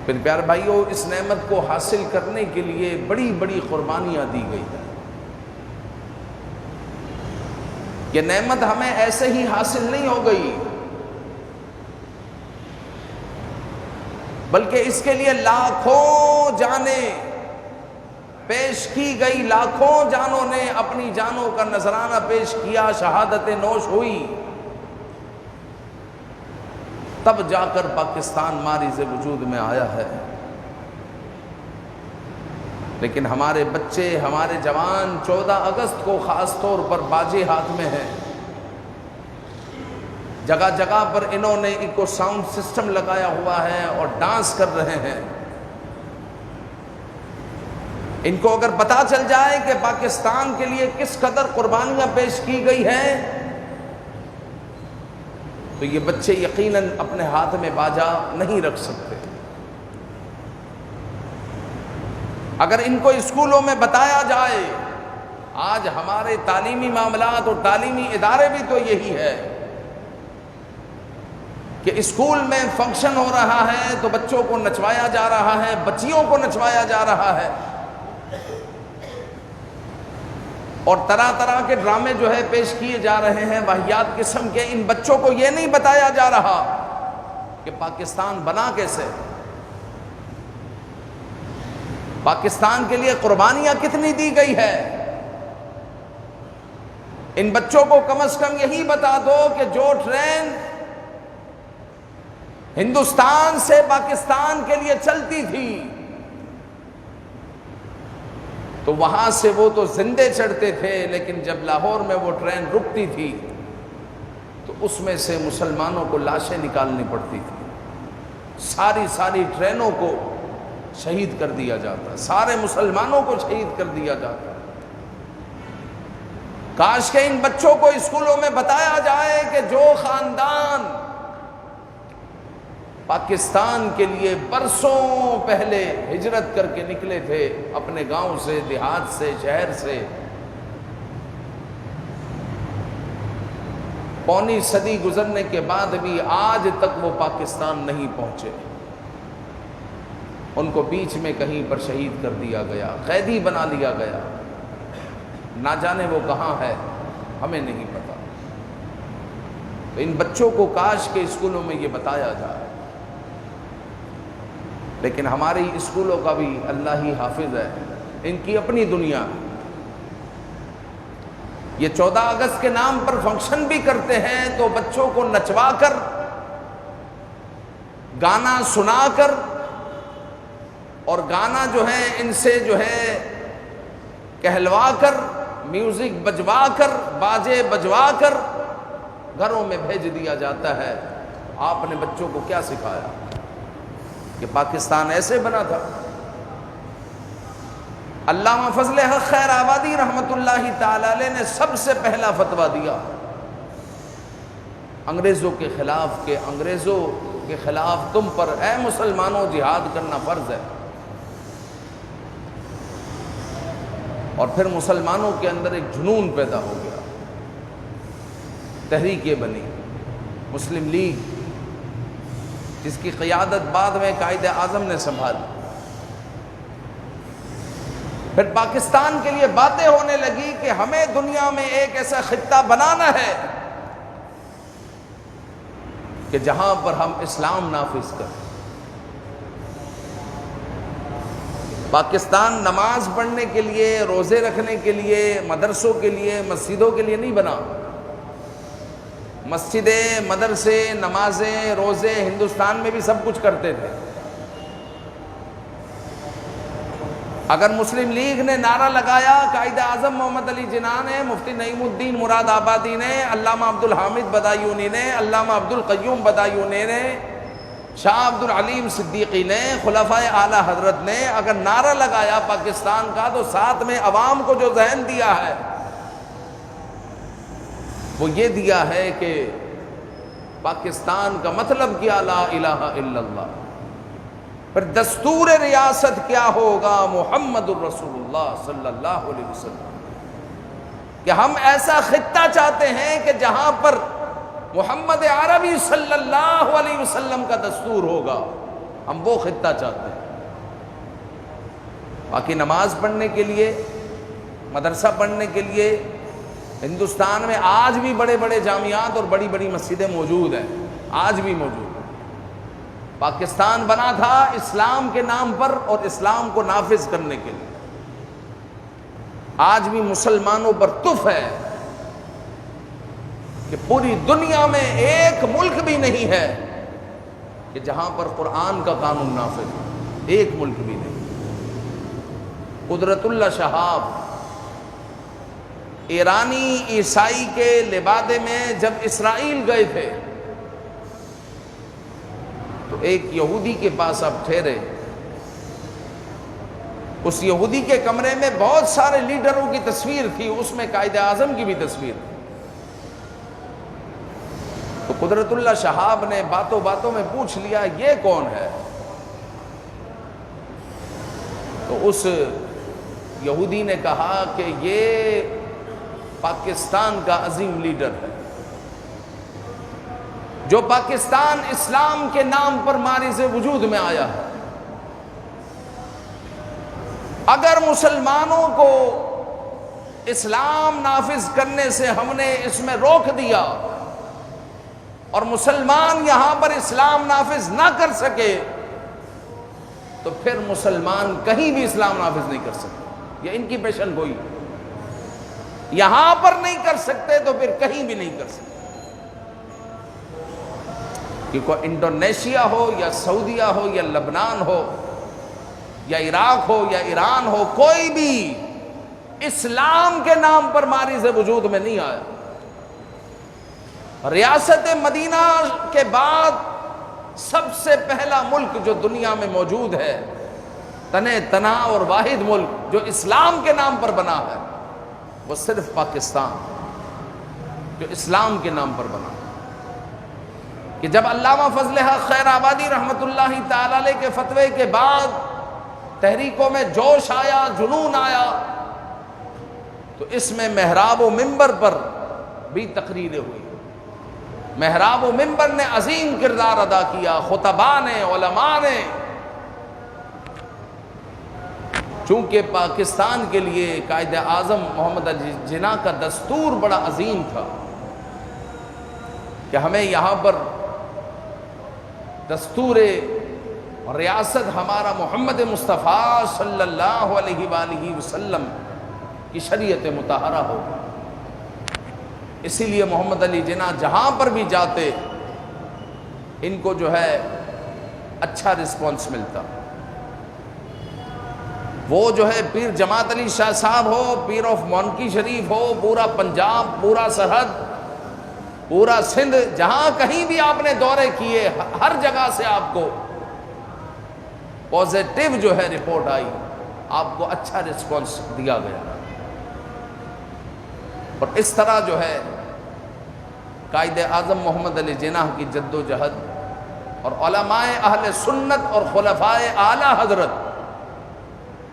پھر پیارے بھائیو، اس نعمت کو حاصل کرنے کے لیے بڑی بڑی قربانیاں دی گئی ہیں۔ یہ نعمت ہمیں ایسے ہی حاصل نہیں ہو گئی، بلکہ اس کے لیے لاکھوں جانیں پیش کی گئی، لاکھوں جانوں نے اپنی جانوں کا نذرانہ پیش کیا، شہادتیں نوش ہوئی، تب جا کر پاکستان ماریز وجود میں آیا ہے۔ لیکن ہمارے بچے، ہمارے جوان 14 اگست کو خاص طور پر باجے ہاتھ میں ہیں، جگہ جگہ پر انہوں نے ایکو ساؤنڈ سسٹم لگایا ہوا ہے اور ڈانس کر رہے ہیں۔ ان کو اگر پتہ چل جائے کہ پاکستان کے لیے کس قدر قربانیاں پیش کی گئی ہیں تو یہ بچے یقیناً اپنے ہاتھ میں باجا نہیں رکھ سکتے۔ اگر ان کو اسکولوں میں بتایا جائے، آج ہمارے تعلیمی معاملات اور تعلیمی ادارے بھی تو یہی ہے کہ اسکول میں فنکشن ہو رہا ہے تو بچوں کو نچوایا جا رہا ہے، بچیوں کو نچوایا جا رہا ہے، اور طرح طرح کے ڈرامے جو ہے پیش کیے جا رہے ہیں واہیات قسم کے۔ ان بچوں کو یہ نہیں بتایا جا رہا کہ پاکستان بنا کیسے، پاکستان کے لیے قربانیاں کتنی دی گئی ہے۔ ان بچوں کو کم از کم یہی بتا دو کہ جو ٹرین ہندوستان سے پاکستان کے لیے چلتی تھی تو وہاں سے وہ تو زندے چڑھتے تھے، لیکن جب لاہور میں وہ ٹرین رکتی تھی تو اس میں سے مسلمانوں کو لاشیں نکالنی پڑتی تھی۔ ساری ٹرینوں کو شہید کر دیا جاتا، سارے مسلمانوں کو شہید کر دیا جاتا۔ کاش کہ ان بچوں کو اسکولوں میں بتایا جائے کہ جو خاندان پاکستان کے لیے برسوں پہلے ہجرت کر کے نکلے تھے اپنے گاؤں سے، دیہات سے، شہر سے، پونی صدی گزرنے کے بعد بھی آج تک وہ پاکستان نہیں پہنچے، ان کو بیچ میں کہیں پر شہید کر دیا گیا، قیدی بنا لیا گیا، نہ جانے وہ کہاں ہے، ہمیں نہیں پتا۔ تو ان بچوں کو کاش کے اسکولوں میں یہ بتایا جائے، لیکن ہماری اسکولوں کا بھی اللہ ہی حافظ ہے، ان کی اپنی دنیا۔ یہ 14 اگست کے نام پر فنکشن بھی کرتے ہیں تو بچوں کو نچوا کر، گانا سنا کر، اور گانا جو ہے ان سے جو ہے کہلوا کر، میوزک بجوا کر، باجے بجوا کر گھروں میں بھیج دیا جاتا ہے۔ آپ نے بچوں کو کیا سکھایا کہ پاکستان ایسے بنا تھا؟ علامہ فضل حق خیر آبادی رحمۃ اللہ تعالی علیہ نے سب سے پہلا فتویٰ دیا انگریزوں کے خلاف کہ انگریزوں کے خلاف تم پر اے مسلمانوں جہاد کرنا فرض ہے۔ اور پھر مسلمانوں کے اندر ایک جنون پیدا ہو گیا، تحریکیں بنی، مسلم لیگ، جس کی قیادت بعد میں قائد اعظم نے سنبھالی۔ پھر پاکستان کے لیے باتیں ہونے لگی کہ ہمیں دنیا میں ایک ایسا خطہ بنانا ہے کہ جہاں پر ہم اسلام نافذ کریں۔ پاکستان نماز پڑھنے کے لیے، روزے رکھنے کے لیے، مدرسوں کے لیے، مسجدوں کے لیے نہیں بنا۔ مسجدیں، مدرسے، نمازیں، روزے ہندوستان میں بھی سب کچھ کرتے تھے۔ اگر مسلم لیگ نے نعرہ لگایا، قائد اعظم محمد علی جناح نے، مفتی نعیم الدین مراد آبادی نے، علامہ عبدالحامد بدایونی نے، علامہ عبدالقیوم بدایونی نے، شاہ عبد العلیم صدیقی نے، خلفائے اعلیٰ حضرت نے اگر نعرہ لگایا پاکستان کا، تو ساتھ میں عوام کو جو ذہن دیا ہے وہ یہ دیا ہے کہ پاکستان کا مطلب کیا، لا الہ الا اللہ۔ پھر دستور ریاست کیا ہوگا، محمد الرسول اللہ صلی اللہ علیہ وسلم، کہ ہم ایسا خطہ چاہتے ہیں کہ جہاں پر محمد عربی صلی اللہ علیہ وسلم کا دستور ہوگا، ہم وہ خطہ چاہتے ہیں۔ باقی نماز پڑھنے کے لیے، مدرسہ پڑھنے کے لیے ہندوستان میں آج بھی بڑے بڑے جامعات اور بڑی بڑی مسجدیں موجود ہیں، آج بھی موجود ہیں۔ پاکستان بنا تھا اسلام کے نام پر اور اسلام کو نافذ کرنے کے لیے۔ آج بھی مسلمانوں پر تف ہے کہ پوری دنیا میں ایک ملک بھی نہیں ہے کہ جہاں پر قرآن کا قانون نافذ ہو، ایک ملک بھی نہیں۔ قدرت اللہ شہاب ایرانی عیسائی کے لبادے میں جب اسرائیل گئے تھے تو ایک یہودی کے پاس آپ ٹھہرے، اس یہودی کے کمرے میں بہت سارے لیڈروں کی تصویر تھی، اس میں قائد اعظم کی بھی تصویر تھی۔ تو قدرت اللہ شہاب نے باتوں باتوں میں پوچھ لیا یہ کون ہے؟ تو اس یہودی نے کہا کہ یہ پاکستان کا عظیم لیڈر ہے، جو پاکستان اسلام کے نام پر ماریز وجود میں آیا ہے۔ اگر مسلمانوں کو اسلام نافذ کرنے سے ہم نے اس میں روک دیا اور مسلمان یہاں پر اسلام نافذ نہ کر سکے تو پھر مسلمان کہیں بھی اسلام نافذ نہیں کر سکتے۔ یہ ان کی پیشن گوئی، یہاں پر نہیں کر سکتے تو پھر کہیں بھی نہیں کر سکتے۔ کیونکہ انڈونیشیا ہو یا سعودیہ ہو یا لبنان ہو یا عراق ہو یا ایران ہو، کوئی بھی اسلام کے نام پر ماریز وجود میں نہیں آیا۔ ریاست مدینہ کے بعد سب سے پہلا ملک جو دنیا میں موجود ہے، تنہ تنہا اور واحد ملک جو اسلام کے نام پر بنا ہے، وہ صرف پاکستان، جو اسلام کے نام پر بنا۔ کہ جب علامہ فضل حق خیر آبادی رحمۃ اللہ تعالی علیہ کے فتوے کے بعد تحریکوں میں جوش آیا، جنون آیا، تو اس میں محراب و منبر پر بھی تقریریں ہوئی۔ محراب و منبر نے عظیم کردار ادا کیا، خطباء نے، علماء نے، چونکہ پاکستان کے لیے قائد اعظم محمد علی جناح کا دستور بڑا عظیم تھا کہ ہمیں یہاں پر دستور ریاست ہمارا محمد مصطفیٰ صلی اللہ علیہ وآلہ وسلم کی شریعت مطہرہ ہو۔ اسی لیے محمد علی جناح جہاں پر بھی جاتے ان کو جو ہے اچھا رسپانس ملتا۔ وہ جو ہے پیر جماعت علی شاہ صاحب ہو، پیر آف مونکی شریف ہو، پورا پنجاب، پورا سرحد، پورا سندھ، جہاں کہیں بھی آپ نے دورے کیے، ہر جگہ سے آپ کو پازیٹیو جو ہے رپورٹ آئی، آپ کو اچھا رسپانس دیا گیا۔ اور اس طرح جو ہے قائد اعظم محمد علی جناح کی جد و جہد اور علماء اہل سنت اور خلفاء اعلی حضرت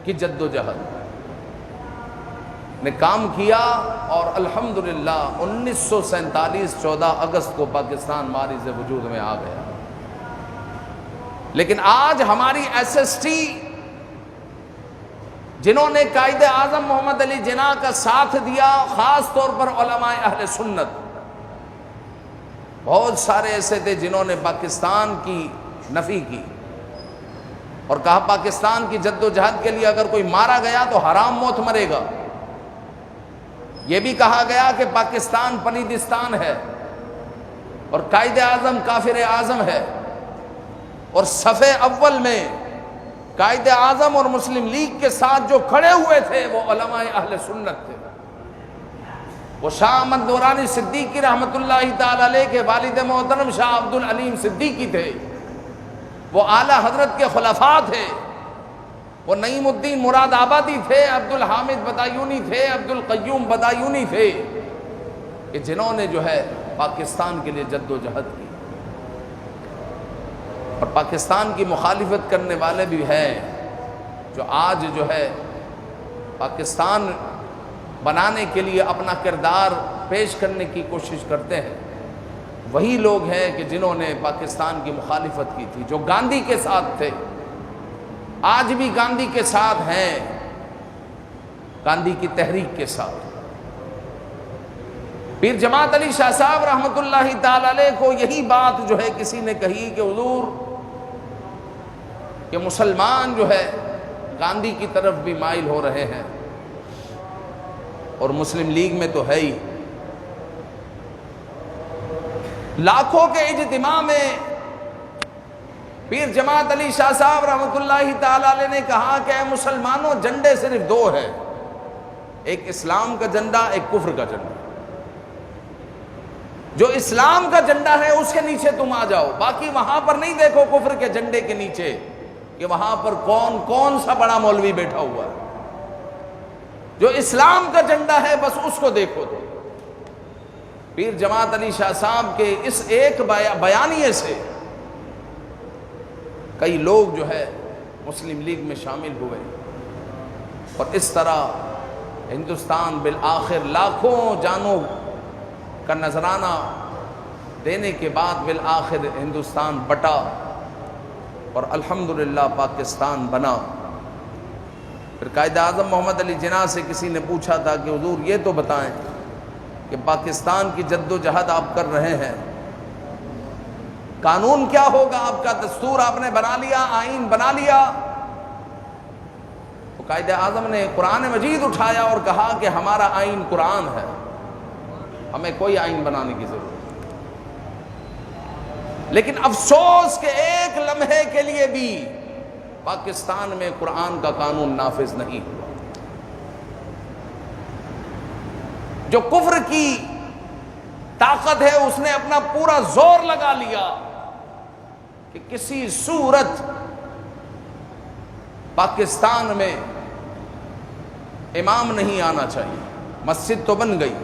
کی جد و جہد نے کام کیا، اور الحمدللہ 1947 14 اگست کو پاکستان ماریز وجود میں آ گیا۔ لیکن آج ہماری ایس ایس ٹی جنہوں نے قائد اعظم محمد علی جناح کا ساتھ دیا، خاص طور پر علماء اہل سنت، بہت سارے ایسے تھے جنہوں نے پاکستان کی نفی کی اور کہا پاکستان کی جد و جہد کے لیے اگر کوئی مارا گیا تو حرام موت مرے گا۔ یہ بھی کہا گیا کہ پاکستان پلیدستان ہے اور قائد اعظم کافر اعظم ہے، اور صف اول میں قائد اعظم اور مسلم لیگ کے ساتھ جو کھڑے ہوئے تھے وہ علماء اہل سنت تھے۔ وہ شاہ احمد نورانی صدیقی رحمۃ اللہ تعالی علیہ کے والد محترم شاہ عبد العلیم صدیقی تھے، وہ اعلی حضرت کے خلفاء تھے، وہ نعیم الدین مراد آبادی تھے، عبد الحامد بدایونی تھے، عبد القیوم بدایونی تھے، کہ جنہوں نے جو ہے پاکستان کے لیے جد و جہد کی۔ اور پاکستان کی مخالفت کرنے والے بھی ہیں جو آج جو ہے پاکستان بنانے کے لیے اپنا کردار پیش کرنے کی کوشش کرتے ہیں۔ وہی لوگ ہیں کہ جنہوں نے پاکستان کی مخالفت کی تھی، جو گاندھی کے ساتھ تھے، آج بھی گاندھی کے ساتھ ہیں، گاندھی کی تحریک کے ساتھ۔ پیر جماعت علی شاہ صاحب رحمۃ اللہ تعالی علیہ کو یہی بات جو ہے کسی نے کہی کہ حضور کہ مسلمان جو ہے گاندھی کی طرف بھی مائل ہو رہے ہیں، اور مسلم لیگ میں تو ہے ہی۔ لاکھوں کے اجتماع میں پیر جماعت علی شاہ صاحب رحمۃ اللہ تعالی علیہ نے کہا کہ اے مسلمانوں، جھنڈے صرف دو ہیں، ایک اسلام کا جھنڈا، ایک کفر کا جھنڈا۔ جو اسلام کا جھنڈا ہے اس کے نیچے تم آ جاؤ، باقی وہاں پر نہیں دیکھو کفر کے جھنڈے کے نیچے کہ وہاں پر کون سا بڑا مولوی بیٹھا ہوا ہے۔ جو اسلام کا جھنڈا ہے بس اس کو دیکھو۔ تو پیر جماعت علی شاہ صاحب کے اس ایک بیانیے سے کئی لوگ جو ہے مسلم لیگ میں شامل ہوئے، اور اس طرح ہندوستان بالآخر لاکھوں جانوں کا نذرانہ دینے کے بعد بالآخر ہندوستان بٹا اور الحمدللہ پاکستان بنا۔ پھر قائد اعظم محمد علی جناح سے کسی نے پوچھا تھا کہ حضور یہ تو بتائیں کہ پاکستان کی جد و جہد آپ کر رہے ہیں، قانون کیا ہوگا آپ کا؟ دستور آپ نے بنا لیا، آئین بنا لیا۔ تو قائد اعظم نے قرآن مجید اٹھایا اور کہا کہ ہمارا آئین قرآن ہے، ہمیں کوئی آئین بنانے کی ضرورت نہیں۔ لیکن افسوس کہ ایک لمحے کے لیے بھی پاکستان میں قرآن کا قانون نافذ نہیں ہوا۔ جو کفر کی طاقت ہے اس نے اپنا پورا زور لگا لیا کہ کسی صورت پاکستان میں امام نہیں آنا چاہیے۔ مسجد تو بن گئی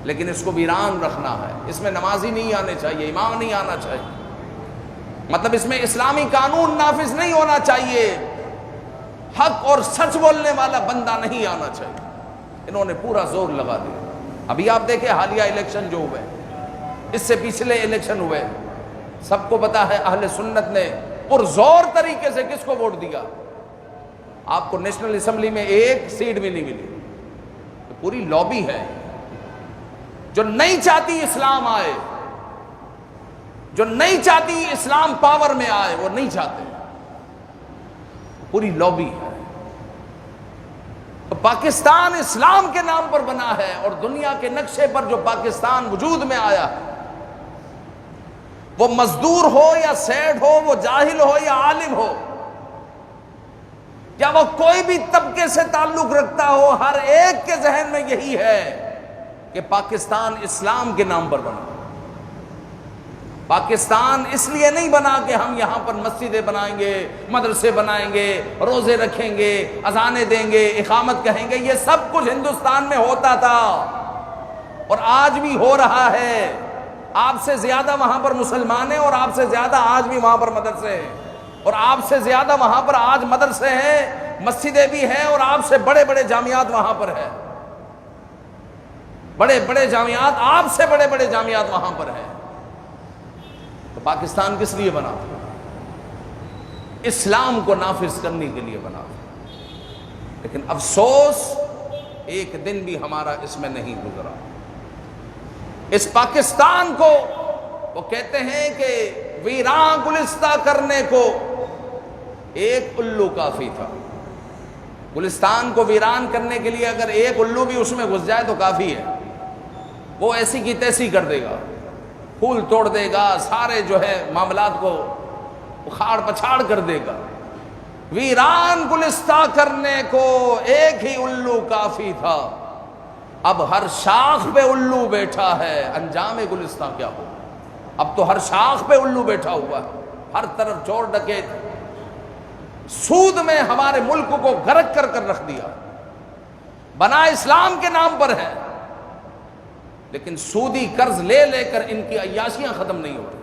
لیکن اس کو ویران رکھنا ہے، اس میں نمازی نہیں آنے چاہیے، امام نہیں آنا چاہیے، مطلب اس میں اسلامی قانون نافذ نہیں ہونا چاہیے، حق اور سچ بولنے والا بندہ نہیں آنا چاہیے۔ انہوں نے پورا زور لگا دیا۔ ابھی آپ دیکھیں حالیہ الیکشن جو ہوئے، اس سے پچھلے الیکشن ہوئے، سب کو پتا ہے اہل سنت نے پرزور طریقے سے کس کو ووٹ دیا۔ آپ کو نیشنل اسمبلی میں ایک سیٹ بھی نہیں ملی۔ تو پوری لابی ہے جو نہیں چاہتی اسلام آئے، جو نہیں چاہتی اسلام پاور میں آئے، وہ نہیں چاہتے، پوری لابی ہے۔ تو پاکستان اسلام کے نام پر بنا ہے، اور دنیا کے نقشے پر جو پاکستان وجود میں آیا ہے، وہ مزدور ہو یا سیٹ ہو، وہ جاہل ہو یا عالم ہو، یا وہ کوئی بھی طبقے سے تعلق رکھتا ہو، ہر ایک کے ذہن میں یہی ہے کہ پاکستان اسلام کے نام پر بنا۔ پاکستان اس لیے نہیں بنا کہ ہم یہاں پر مسجدیں بنائیں گے، مدرسے بنائیں گے، روزے رکھیں گے، اذانیں دیں گے، اقامت کہیں گے۔ یہ سب کچھ ہندوستان میں ہوتا تھا اور آج بھی ہو رہا ہے۔ آپ سے زیادہ وہاں پر مسلمان ہیں، اور آپ سے زیادہ آج بھی وہاں پر مدرسے ہیں، اور آپ سے زیادہ وہاں پر آج مدرسے ہیں، مسجدیں بھی ہیں، اور آپ سے بڑے بڑے جامعات وہاں پر ہیں، بڑے بڑے جامعات، آپ سے بڑے بڑے جامعات وہاں پر ہیں۔ تو پاکستان کس لیے بنا تھا؟ اسلام کو نافذ کرنے کے لیے بنا تھا۔ لیکن افسوس ایک دن بھی ہمارا اس میں نہیں گزرا۔ اس پاکستان کو وہ کہتے ہیں کہ ویراں گلستہ کرنے کو ایک الو کافی تھا۔ گلستان کو ویران کرنے کے لیے اگر ایک الو بھی اس میں گھس جائے تو کافی ہے، وہ ایسی کی تیسی کر دے گا، پھول توڑ دے گا، سارے جو ہے معاملات کو اکھاڑ پچھاڑ کر دے گا۔ ویران گلستہ کرنے کو ایک ہی الو کافی تھا، اب ہر شاخ پہ الو بیٹھا ہے، انجام گلستہ کیا ہو؟ اب تو ہر شاخ پہ الو بیٹھا ہوا ہے، ہر طرف چور ڈکیت، سود میں ہمارے ملک کو غرق کر کر رکھ دیا۔ بنا اسلام کے نام پر ہے، لیکن سودی قرض لے لے کر ان کی عیاشیاں ختم نہیں ہو رہی۔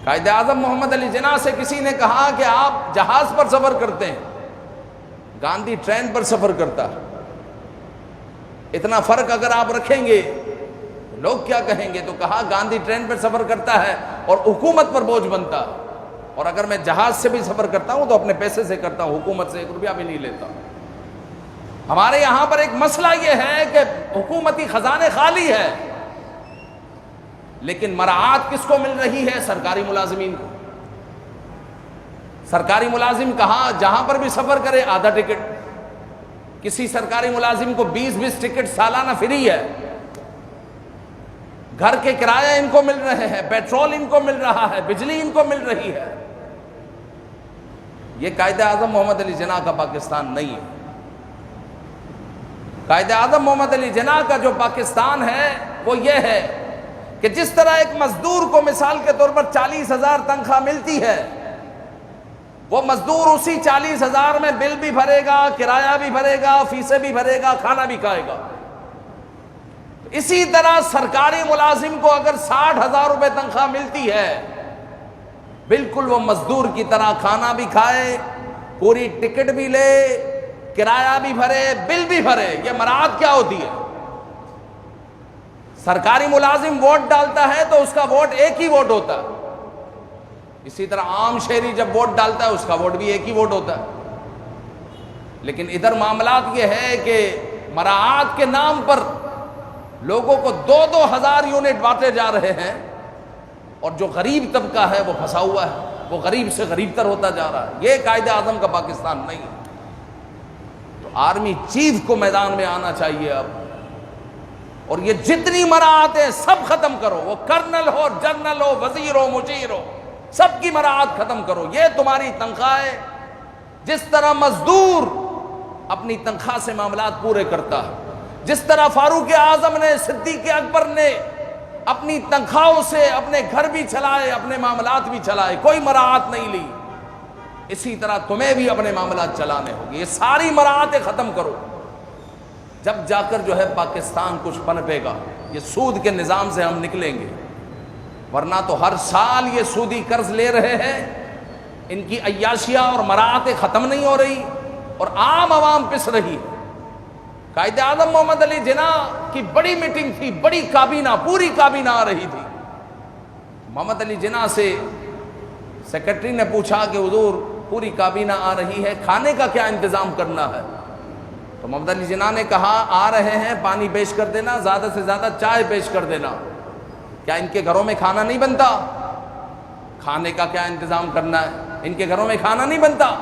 قائد اعظم محمد علی جناح سے کسی نے کہا کہ آپ جہاز پر سفر کرتے ہیں، گاندھی ٹرین پر سفر کرتا ہے، اتنا فرق اگر آپ رکھیں گے لوگ کیا کہیں گے؟ تو کہا گاندھی ٹرین پر سفر کرتا ہے اور حکومت پر بوجھ بنتا ہے، اور اگر میں جہاز سے بھی سفر کرتا ہوں تو اپنے پیسے سے کرتا ہوں، حکومت سے 1 روپیہ بھی نہیں لیتا۔ ہمارے یہاں پر ایک مسئلہ یہ ہے کہ حکومتی خزانے خالی ہے، لیکن مراعات کس کو مل رہی ہے؟ سرکاری ملازمین کو۔ سرکاری ملازم کہاں جہاں پر بھی سفر کرے آدھا ٹکٹ، کسی سرکاری ملازم کو 20 ٹکٹ سالانہ فری ہے، گھر کے کرایہ ان کو مل رہے ہیں، پیٹرول ان کو مل رہا ہے، بجلی ان کو مل رہی ہے۔ یہ قائد اعظم محمد علی جناح کا پاکستان نہیں ہے۔ قائد اعظم محمد علی جناح کا جو پاکستان ہے وہ یہ ہے کہ جس طرح ایک مزدور کو مثال کے طور پر 40,000 تنخواہ ملتی ہے، وہ مزدور اسی 40,000 میں بل بھی بھرے گا، کرایہ بھی بھرے گا، فیسیں بھی بھرے گا، کھانا بھی کھائے گا۔ اسی طرح سرکاری ملازم کو اگر 60,000 روپے تنخواہ ملتی ہے، بالکل وہ مزدور کی طرح کھانا بھی کھائے، پوری ٹکٹ بھی لے، کرایہ بھی بھرے، بل بھی بھرے۔ یہ مراعات کیا ہوتی ہے؟ سرکاری ملازم ووٹ ڈالتا ہے تو اس کا ووٹ ایک ہی ووٹ ہوتا ہے، اسی طرح عام شہری جب ووٹ ڈالتا ہے اس کا ووٹ بھی ایک ہی ووٹ ہوتا ہے۔ لیکن ادھر معاملات یہ ہے کہ مراعات کے نام پر لوگوں کو 2-2 ہزار یونٹ بانٹے جا رہے ہیں، اور جو غریب طبقہ ہے وہ پھنسا ہوا ہے، وہ غریب سے غریب تر ہوتا جا رہا ہے۔ یہ قائد اعظم کا پاکستان نہیں ہے۔ تو آرمی چیف کو میدان میں آنا چاہیے اب، اور یہ جتنی مراعاتیں سب ختم کرو، وہ کرنل ہو، جنرل ہو، وزیر ہو، مشیر ہو، سب کی مراعات ختم کرو۔ یہ تمہاری تنخواہ ہے۔ جس طرح مزدور اپنی تنخواہ سے معاملات پورے کرتا ہے، جس طرح فاروق اعظم نے، صدیق اکبر نے اپنی تنخواہوں سے اپنے گھر بھی چلائے، اپنے معاملات بھی چلائے، کوئی مراعات نہیں لی، اسی طرح تمہیں بھی اپنے معاملات چلانے ہوں گے۔ یہ ساری مراعاتیں ختم کرو، جب جا کر جو ہے پاکستان کچھ پنپے گا۔ یہ سود کے نظام سے ہم نکلیں گے، ورنہ تو ہر سال یہ سودی قرض لے رہے ہیں، ان کی عیاشیاں اور مراعاتیں ختم نہیں ہو رہی، اور عام عوام پس رہی۔ قائد اعظم محمد علی جناح کی بڑی میٹنگ تھی، بڑی کابینہ، پوری کابینہ آ رہی تھی۔ محمد علی جناح سے سیکرٹری نے پوچھا کہ حضور پوری کابینہ آ رہی ہے، کھانے کا کیا انتظام کرنا ہے؟ تو محمد علی جناح نے کہا آ رہے ہیں، پانی پیش کر دینا، زیادہ سے زیادہ چائے پیش کر دینا۔ کیا ان کے گھروں میں کھانا نہیں بنتا؟ کھانے کا کیا انتظام کرنا ہے؟ ان کے گھروں میں کھانا نہیں بنتا؟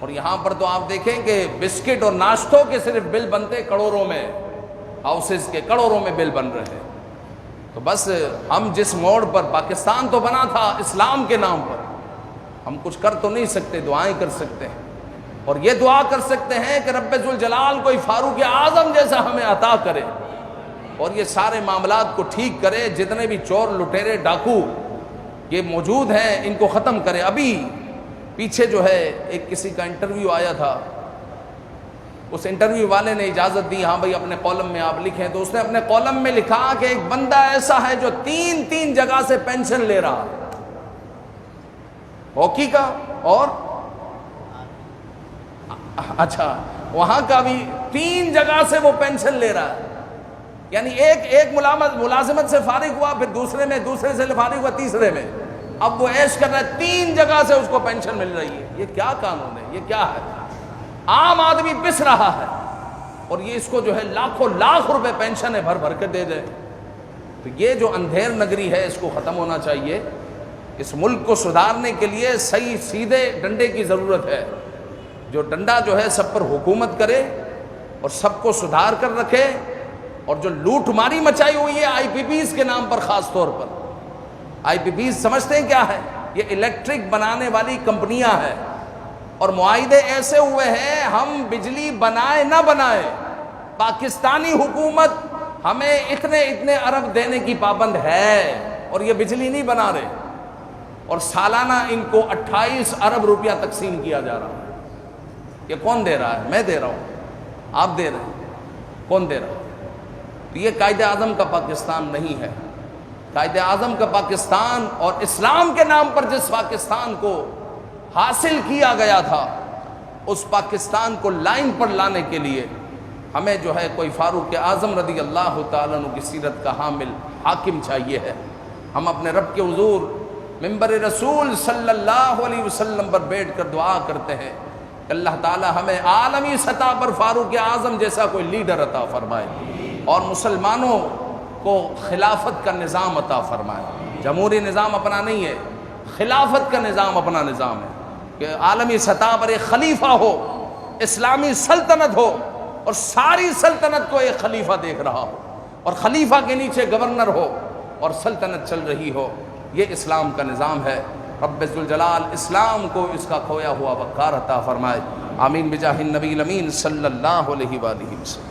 اور یہاں پر تو آپ دیکھیں کہ بسکٹ اور ناشتوں کے صرف بل بنتے کروڑوں میں، ہاؤسز کے کروڑوں میں بل بن رہے ہیں۔ تو بس ہم جس موڑ پر، پاکستان تو بنا تھا اسلام کے نام پر، ہم کچھ کر تو نہیں سکتے، دعائیں کر سکتے ہیں، اور یہ دعا کر سکتے ہیں کہ رب ذوالجلال کوئی فاروق اعظم جیسا ہمیں عطا کرے، اور یہ سارے معاملات کو ٹھیک کرے، جتنے بھی چور لٹیرے ڈاکو یہ موجود ہیں ان کو ختم کرے۔ ابھی پیچھے جو ہے ایک کسی کا انٹرویو آیا تھا، اس انٹرویو والے نے اجازت دی، ہاں بھائی اپنے کالم میں آپ لکھیں، تو اس نے اپنے کالم میں لکھا کہ ایک بندہ ایسا ہے جو 3 جگہ سے پینشن لے رہا، ہاکی کا اور اچھا وہاں کا بھی 3 جگہ سے وہ پینشن لے رہا ہے، یعنی ایک ملازمت سے فارغ ہوا، پھر دوسرے سے فارغ ہوا، تیسرے میں اب وہ عیش کر رہا ہے، 3 جگہ سے اس کو پینشن مل رہی ہے۔ یہ کیا قانون ہے؟ یہ کیا ہے؟ عام آدمی پس رہا ہے، اور یہ اس کو جو ہے لاکھوں لاکھ روپے پینشن ہے بھر کے دے دے۔ تو یہ جو اندھیر نگری ہے اس کو ختم ہونا چاہیے۔ اس ملک کو سدھارنے کے لیے صحیح سیدھے ڈنڈے کی ضرورت ہے، جو ڈنڈا جو ہے سب پر حکومت کرے اور سب کو سدھار کر رکھے، اور جو لوٹ ماری مچائی ہوئی ہے آئی پی پیز کے نام پر، خاص طور پر آئی پی پیز سمجھتے ہیں کیا ہے؟ یہ الیکٹرک بنانے والی کمپنیاں ہیں، اور معاہدے ایسے ہوئے ہیں ہم بجلی بنائے نہ بنائے، پاکستانی حکومت ہمیں اتنے ارب دینے کی پابند ہے، اور یہ بجلی نہیں بنا رہے، اور سالانہ ان کو 28 ارب روپیہ تقسیم کیا جا رہا ہے۔ یہ کون دے رہا ہے؟ میں دے رہا ہوں، آپ دے رہے ہیں، کون دے رہا ہے؟ تو یہ قائد اعظم کا پاکستان نہیں ہے۔ قائد اعظم کا پاکستان، اور اسلام کے نام پر جس پاکستان کو حاصل کیا گیا تھا، اس پاکستان کو لائن پر لانے کے لیے ہمیں جو ہے کوئی فاروق اعظم رضی اللہ تعالیٰ عنہ کی سیرت کا حامل حاکم چاہیے ہے۔ ہم اپنے رب کے حضور منبر رسول صلی اللہ علیہ وسلم پر بیٹھ کر دعا کرتے ہیں کہ اللہ تعالیٰ ہمیں عالمی سطح پر فاروق اعظم جیسا کوئی لیڈر عطا فرمائے اور مسلمانوں کو خلافت کا نظام عطا فرمائے۔ جمہوری نظام اپنا نہیں ہے، خلافت کا نظام اپنا نظام ہے کہ عالمی سطح پر ایک خلیفہ ہو، اسلامی سلطنت ہو اور ساری سلطنت کو ایک خلیفہ دیکھ رہا ہو اور خلیفہ کے نیچے گورنر ہو اور سلطنت چل رہی ہو۔ یہ اسلام کا نظام ہے۔ رب ذوالجلال اسلام کو اس کا کھویا ہوا وقار عطا فرمائے۔ آمین بجاہ النبی الامین صلی اللہ علیہ وآلہ وسلم۔